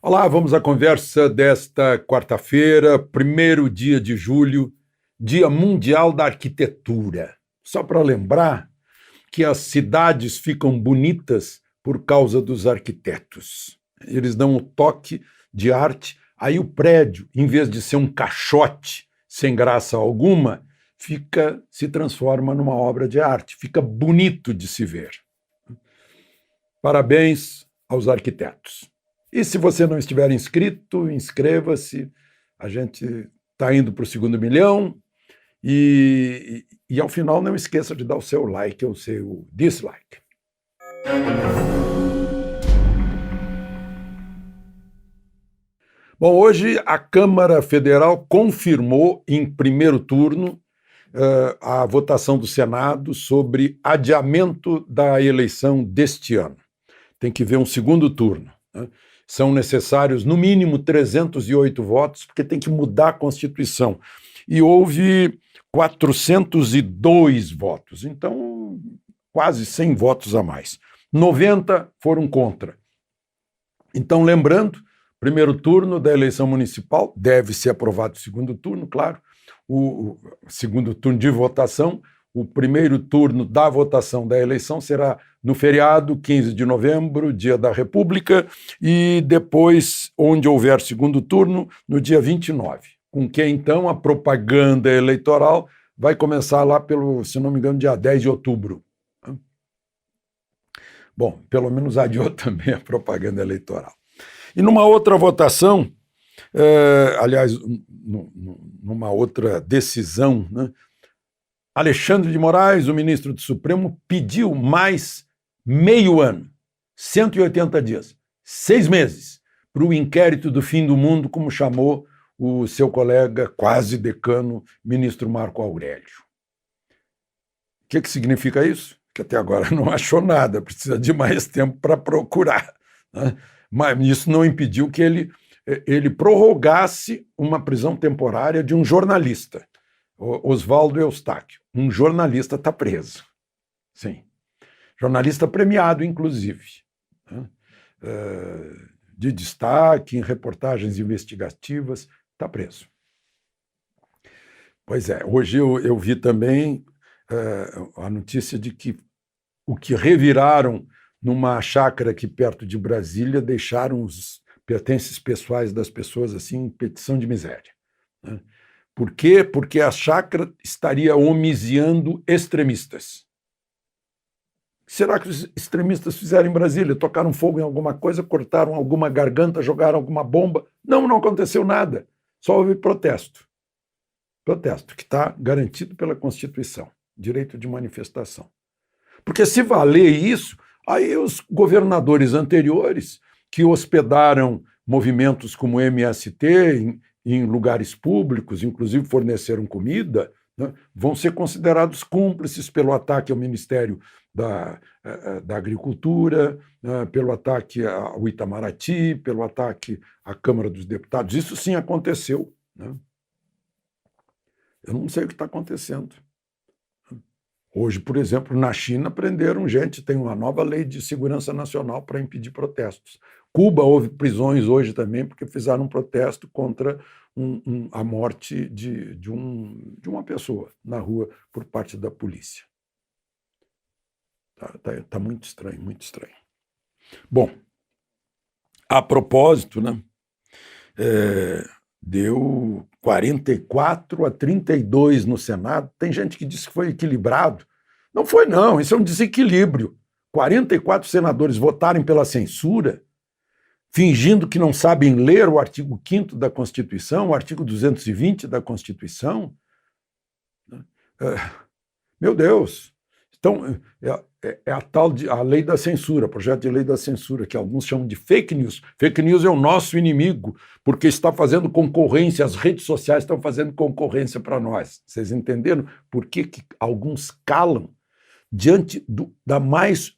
Olá, vamos à conversa desta quarta-feira, 1º dia de julho, Dia Mundial da Arquitetura. Só para lembrar que as cidades ficam bonitas por causa dos arquitetos. Eles dão um toque de arte, aí o prédio, em vez de ser um caixote sem graça alguma, se transforma numa obra de arte, fica bonito de se ver. Parabéns aos arquitetos. E se você não estiver inscrito, inscreva-se. A gente está indo para o 2º milhão. E ao final não esqueça de dar o seu like ou o seu dislike. Bom, hoje a Câmara Federal confirmou em primeiro turno a votação do Senado sobre adiamento da eleição deste ano. Tem que ver um segundo turno, né? São necessários, no mínimo, 308 votos, porque tem que mudar a Constituição. E houve 402 votos, então quase 100 votos a mais. 90 foram contra. Então, lembrando, primeiro turno da eleição municipal, deve ser aprovado o segundo turno, claro, o segundo turno de votação. O primeiro turno da votação da eleição será no feriado, 15 de novembro, dia da República, e depois, onde houver segundo turno, no dia 29, com que, então, a propaganda eleitoral vai começar lá pelo, se não me engano, dia 10 de outubro. Bom, pelo menos adiou também a propaganda eleitoral. E numa outra votação, aliás, numa outra decisão, né, Alexandre de Moraes, o ministro do Supremo, pediu mais meio ano, 180 dias, 6 meses, para o inquérito do fim do mundo, como chamou o seu colega, quase decano, ministro Marco Aurélio. O que significa isso? Que até agora não achou nada, precisa de mais tempo para procurar, né? Mas isso não impediu que ele prorrogasse uma prisão temporária de um jornalista, Oswaldo Eustáquio. Um jornalista está preso. Sim. Jornalista premiado, inclusive, né? De destaque em reportagens investigativas, está preso. Pois é, hoje eu vi também a notícia de que o que reviraram numa chácara aqui perto de Brasília deixaram os pertences pessoais das pessoas assim em petição de miséria, né? Por quê? Porque a chácara estaria homiziando extremistas. Será que os extremistas fizeram em Brasília? Tocaram fogo em alguma coisa, cortaram alguma garganta, jogaram alguma bomba? Não aconteceu nada. Só houve protesto. Protesto que está garantido pela Constituição, direito de manifestação. Porque se valer isso, aí os governadores anteriores que hospedaram movimentos como o MST em lugares públicos, inclusive forneceram comida, né, vão ser considerados cúmplices pelo ataque ao Ministério da Agricultura, pelo ataque ao Itamaraty, pelo ataque à Câmara dos Deputados. Isso sim aconteceu, né? Eu não sei o que está acontecendo. Hoje, por exemplo, na China prenderam gente, tem uma nova lei de segurança nacional para impedir protestos. Cuba houve prisões hoje também porque fizeram um protesto contra a morte de uma pessoa na rua por parte da polícia. Tá muito estranho, muito estranho. Bom, a propósito, né, deu 44-32 no Senado. Tem gente que disse que foi equilibrado. Não foi, não. Isso é um desequilíbrio. 44 senadores votarem pela censura, fingindo que não sabem ler o artigo 5º da Constituição, o artigo 220 da Constituição. Meu Deus! Então, é a lei da censura, projeto de lei da censura, que alguns chamam de fake news. Fake news é o nosso inimigo, porque está fazendo concorrência, as redes sociais estão fazendo concorrência para nós. Vocês entenderam por que alguns calam diante da mais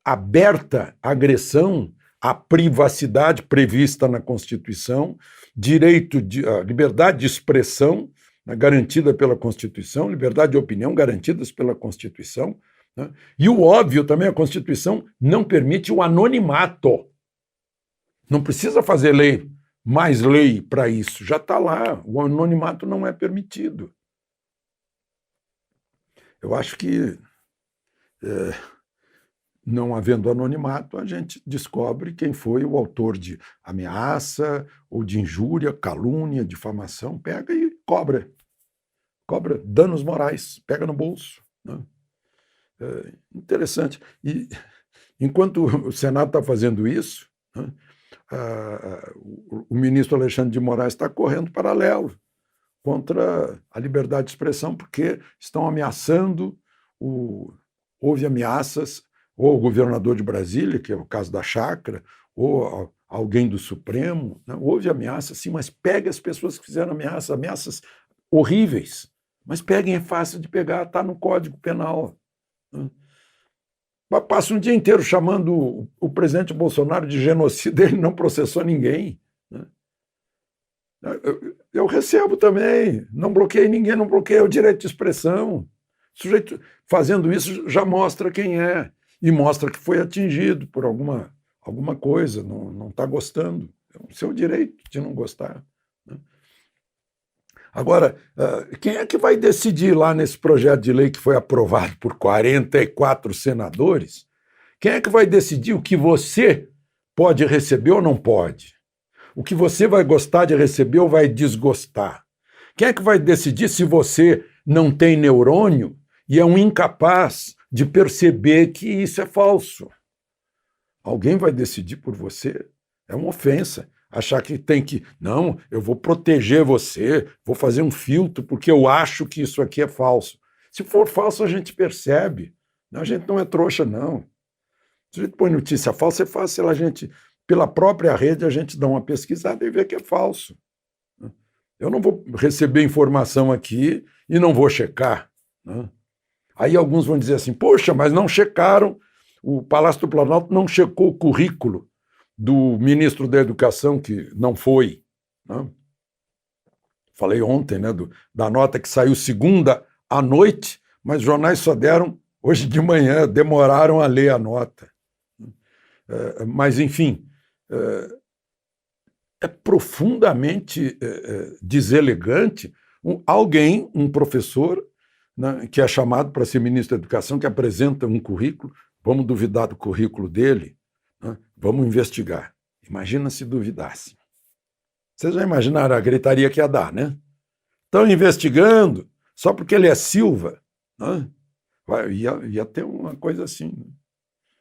aberta agressão à privacidade prevista na Constituição, a liberdade de expressão, né, garantida pela Constituição, liberdade de opinião garantidas pela Constituição, né? E o óbvio também, a Constituição não permite o anonimato. Não precisa fazer lei, mais lei para isso, já está lá, o anonimato não é permitido. Eu acho que, não havendo anonimato, a gente descobre quem foi o autor de ameaça, ou de injúria, calúnia, difamação, pega e cobra danos morais, pega no bolso, né? Interessante. E enquanto o Senado está fazendo isso, né, o ministro Alexandre de Moraes está correndo paralelo contra a liberdade de expressão, porque estão ameaçando, houve ameaças, ou o governador de Brasília, que é o caso da chácara, ou alguém do Supremo, né? Houve ameaças, sim, mas pegue as pessoas que fizeram ameaças horríveis, mas peguem, é fácil de pegar, está no Código Penal. Né? Passa um dia inteiro chamando o presidente Bolsonaro de genocida, ele não processou ninguém. Né? Eu recebo também, não bloqueei ninguém, não bloqueei o direito de expressão. O sujeito fazendo isso já mostra quem é, e mostra que foi atingido por alguma coisa, não está gostando. É o seu direito de não gostar. Né? Agora, quem é que vai decidir lá nesse projeto de lei que foi aprovado por 44 senadores? Quem é que vai decidir o que você pode receber ou não pode? O que você vai gostar de receber ou vai desgostar? Quem é que vai decidir se você não tem neurônio e é um incapaz de perceber que isso é falso? Alguém vai decidir por você? É uma ofensa. Achar que tem que... Não, eu vou proteger você, vou fazer um filtro porque eu acho que isso aqui é falso. Se for falso, a gente percebe. A gente não é trouxa, não. Se a gente põe notícia falsa, é fácil a gente... Pela própria rede, a gente dá uma pesquisada e vê que é falso. Eu não vou receber informação aqui e não vou checar. Né? Aí alguns vão dizer assim, poxa, mas não checaram, o Palácio do Planalto não checou o currículo do ministro da Educação, que não foi. Né? Falei ontem, né, da nota que saiu segunda à noite, mas os jornais só deram hoje de manhã, demoraram a ler a nota. Mas, enfim, é profundamente deselegante alguém, um professor, né, que é chamado para ser ministro da Educação, que apresenta um currículo, vamos duvidar do currículo dele, né, vamos investigar. Imagina se duvidasse. Vocês já imaginaram a gritaria que ia dar, né? Estão investigando só porque ele é Silva. Né? Ia ter uma coisa assim. Né?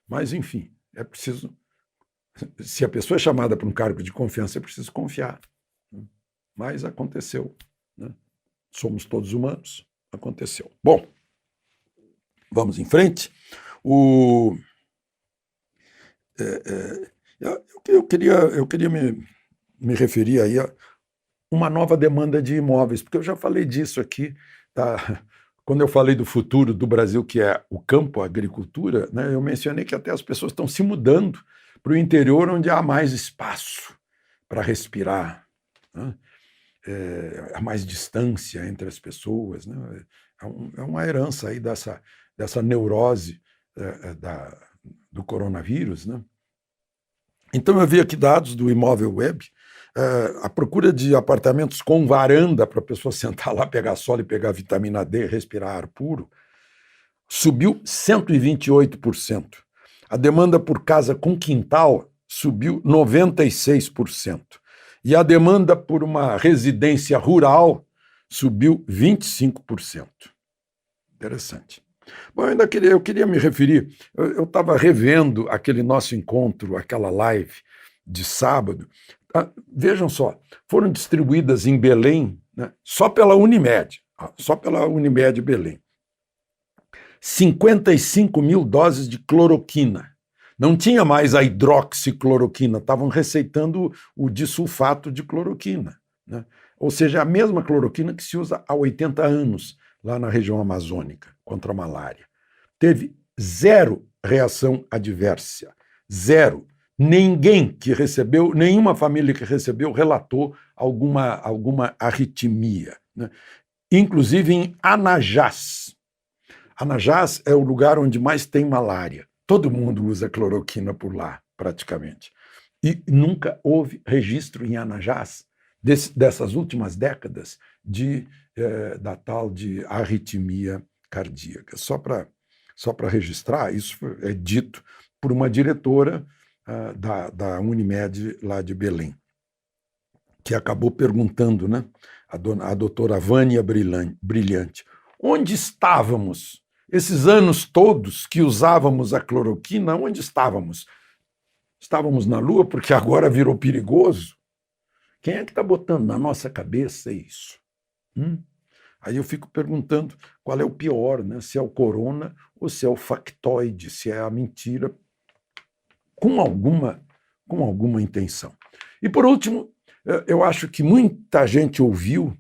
Mas, enfim, é preciso... Se a pessoa é chamada para um cargo de confiança, é preciso confiar. Né? Mas aconteceu. Né? Somos todos humanos. Aconteceu. Bom, vamos em frente. Eu queria me referir aí a uma nova demanda de imóveis, porque eu já falei disso aqui, tá? Quando eu falei do futuro do Brasil, que é o campo, a agricultura, né, eu mencionei que até as pessoas estão se mudando para o interior, onde há mais espaço para respirar, né? Há mais distância entre as pessoas, né? É uma herança aí dessa neurose do coronavírus, né? Então eu vi aqui dados do Imóvel Web, a procura de apartamentos com varanda para a pessoa sentar lá, pegar sol e pegar vitamina D, respirar ar puro, subiu 128%. A demanda por casa com quintal subiu 96%. E a demanda por uma residência rural subiu 25%. Interessante. Bom, eu queria me referir, eu estava revendo aquele nosso encontro, aquela live de sábado. Vejam só, foram distribuídas em Belém, né, só pela Unimed Belém, 55 mil doses de cloroquina. Não tinha mais a hidroxicloroquina, estavam receitando o disulfato de cloroquina. Né? Ou seja, a mesma cloroquina que se usa há 80 anos lá na região amazônica contra a malária. Teve 0 reação adversa. 0. Ninguém que recebeu, nenhuma família que recebeu relatou alguma arritmia. Né? Inclusive em Anajás. Anajás é o lugar onde mais tem malária. Todo mundo usa cloroquina por lá, praticamente. E nunca houve registro em Anajás, dessas últimas décadas, da tal de arritmia cardíaca. Só para registrar, isso é dito por uma diretora da Unimed lá de Belém, que acabou perguntando, né, a doutora Vânia Brilhante, onde estávamos? Esses anos todos que usávamos a cloroquina, onde estávamos? Estávamos na Lua porque agora virou perigoso? Quem é que está botando na nossa cabeça isso? Aí eu fico perguntando qual é o pior, né? Se é o corona ou se é o factoide, se é a mentira com alguma intenção. E, por último, eu acho que muita gente ouviu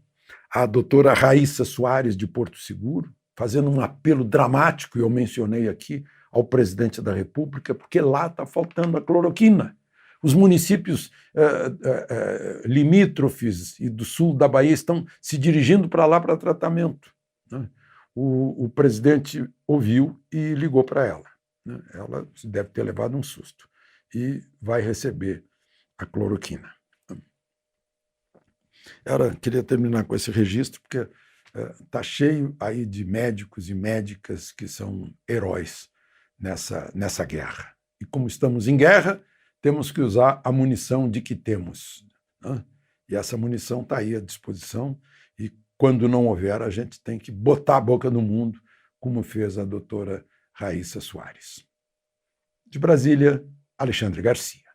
a doutora Raíssa Soares, de Porto Seguro, fazendo um apelo dramático, e eu mencionei aqui, ao presidente da República, porque lá está faltando a cloroquina. Os municípios limítrofes e do sul da Bahia estão se dirigindo para lá para tratamento. Né? O presidente ouviu e ligou para ela. Né? Ela deve ter levado um susto e vai receber a cloroquina. Queria terminar com esse registro, porque está cheio aí de médicos e médicas que são heróis nessa guerra. E como estamos em guerra, temos que usar a munição de que temos. Né? E essa munição está aí à disposição, e quando não houver, a gente tem que botar a boca no mundo, como fez a doutora Raíssa Soares. De Brasília, Alexandre Garcia.